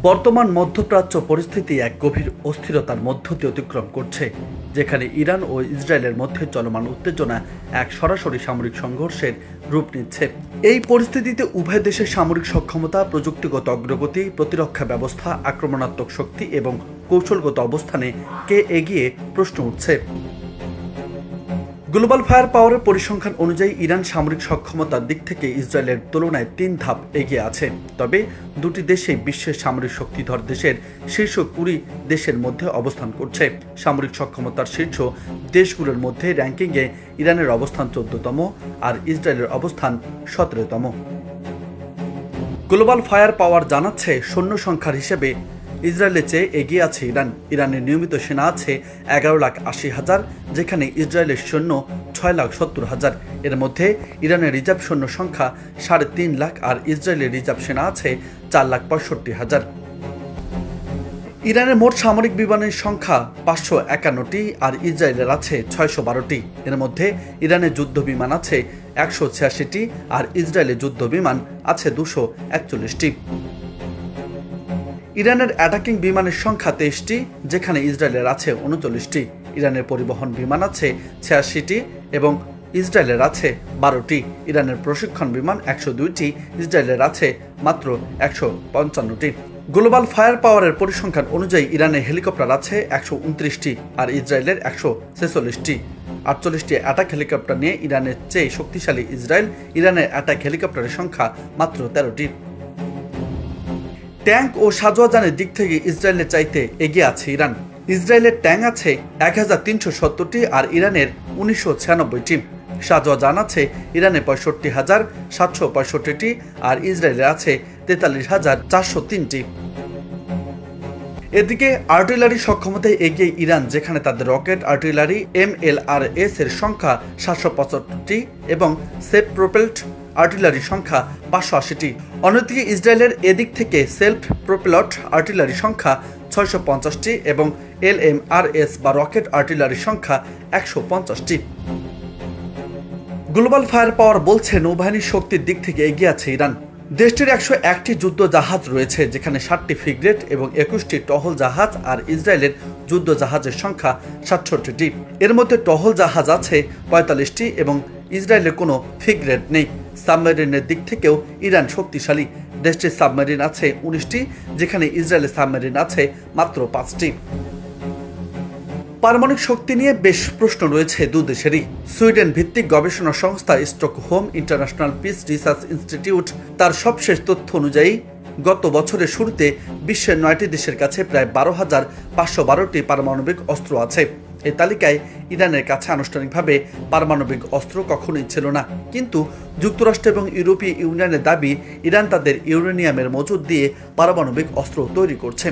বর্তমান মধ্যপ্রাচ্য পরিস্থিতি এক গভীর অস্থিরতার মধ্য দিয়ে অতিক্রম করছে, যেখানে ইরান ও ইসরায়েলের মধ্যে চলমান উত্তেজনা এক সরাসরি সামরিক সংঘর্ষের রূপ নিচ্ছে। এই পরিস্থিতিতে উভয় দেশের সামরিক সক্ষমতা, প্রযুক্তিগত অগ্রগতি, প্রতিরক্ষা ব্যবস্থা, আক্রমণাত্মক শক্তি এবং কৌশলগত অবস্থানে কে এগিয়ে প্রশ্ন উঠছে। গ্লোবাল ফায়ার পাওয়ারের পরিসংখ্যান অনুযায়ী ইরান সামরিক সক্ষমতার দিক থেকে ইসরায়েলের তুলনায় ৩ ধাপ এগিয়ে আছে। তবে দুটি দেশেই বিশ্বের সামরিক শক্তিধর দেশের শীর্ষ ২০ দেশের মধ্যে অবস্থান করছে। সামরিক সক্ষমতার শীর্ষ দেশগুলোর মধ্যে র্যাঙ্কিংয়ে ইরানের অবস্থান ১৪তম আর ইসরায়েলের অবস্থান ১৭তম। গ্লোবাল ফায়ার পাওয়ার জানাচ্ছে, সৈন্য সংখ্যার হিসেবে ইসরায়েলের চেয়ে এগিয়ে আছে ইরান। ইরানের নিয়মিত সেনা আছে ১১,৮০,০০০, যেখানে ইসরায়েলের সৈন্য ৬,৭০,০০০। এর মধ্যে ইরানের রিজার্ভ সৈন্য সংখ্যা ৩.৫ লাখ আর ইসরায়েলের রিজার্ভ সেনা আছে ৪,৬৫,০০০। ইরানের মোট সামরিক বিমানের সংখ্যা ৫৫১টি আর ইসরায়েলের আছে ৬১২টি। এর মধ্যে ইরানের যুদ্ধ বিমান আছে ১৮৬টি আর ইসরায়েলের যুদ্ধ বিমান আছে ২৪১টি। ইরানের অ্যাটাকিং বিমানের সংখ্যা ২৩টি, যেখানে ইসরায়েলের আছে ৩৯টি। ইরানের পরিবহন বিমান আছে ৮৬টি এবং ইসরায়েলের আছে ১২টি। ইরানের প্রশিক্ষণ বিমান ১০২টি, ইসরায়েলের আছে মাত্র ১৫৫টি। গ্লোবাল ফায়ার পাওয়ারের পরিসংখ্যান অনুযায়ী ইরানের হেলিকপ্টার আছে ১২৯টি আর ইসরায়েলের ১৪৬টি। ৪৮টি অ্যাটাক হেলিকপ্টার নিয়ে ইরানের চেয়ে শক্তিশালী ইসরায়েল। ইরানের অ্যাটাক হেলিকপ্টারের সংখ্যা মাত্র ১৩টি। ট্যাঙ্ক ও সাজোয়াজানের দিক থেকে ইসরায়েলের চাইতে এগিয়ে আছে ইরান। ইসরায়েলের ট্যাঙ্ক আছে ১৩৭০টি আর ইরানের ১৯৯৬টি। সাজোয়াজান আছে ইরানের ৬৫,৭৬৫টি আর ইসরায়েলের আছে ৪৩,৪০৩টি। এদিকে আর্টিলারি সক্ষমতায় এগিয়ে ইরান, যেখানে তাদের রকেট আর্টিলারি MLRS এর সংখ্যা ৭৭৫টি এবং সেলফ প্রোপেলড আর্টিলারির সংখ্যা ৫৮০টি। অন্যদিকে ইসরায়েলের এদিক থেকে সেলফ প্রোপেলড আর্টিলারির সংখ্যা ৬৫০টি এবং LMRS বা রকেট আর্টিলারির সংখ্যা ১৫০টি। গ্লোবাল ফায়ার পাওয়ার বলছে, নৌবাহিনীর শক্তির দিক থেকে এগিয়ে আছে ইরান। দেশটির ১০১টি যুদ্ধ জাহাজ রয়েছে, যেখানে ৭টি ফ্রিগেট এবং ২১টি টহল জাহাজ আর ইসরায়েলের যুদ্ধ জাহাজের সংখ্যা ৬৭টি। এর মধ্যে টহল জাহাজ আছে ৪৫টি এবং ইসরায়েলের কোনো ফ্রিগেট নেই। সাবমেরিনের দিক থেকেও ইরান শক্তিশালী। দেশটির সাবমেরিন আছে ১৯টি, যেখানে ইসরায়েলের সাবমেরিন আছে মাত্র ৫টি। পারমাণবিক শক্তি নিয়ে বেশ প্রশ্ন রয়েছে দু দেশেরই। সুইডেন ভিত্তিক গবেষণা সংস্থা Stockholm international piece research institute তার সবশেষ তথ্য অনুযায়ী গত বছরের শুরুতে বিশ্বের ৯টি দেশের কাছে প্রায় ১২,৫১২টি পারমাণবিক অস্ত্র আছে। এই তালিকায় ইরানের কাছে আনুষ্ঠানিকভাবে পারমাণবিক অস্ত্র কখনোই ছিল না, কিন্তু যুক্তরাষ্ট্র এবং ইউরোপীয় ইউনিয়নের দাবি ইরান তাদের ইউরেনিয়ামের মজুদ দিয়ে পারমাণবিক অস্ত্র তৈরি করছে।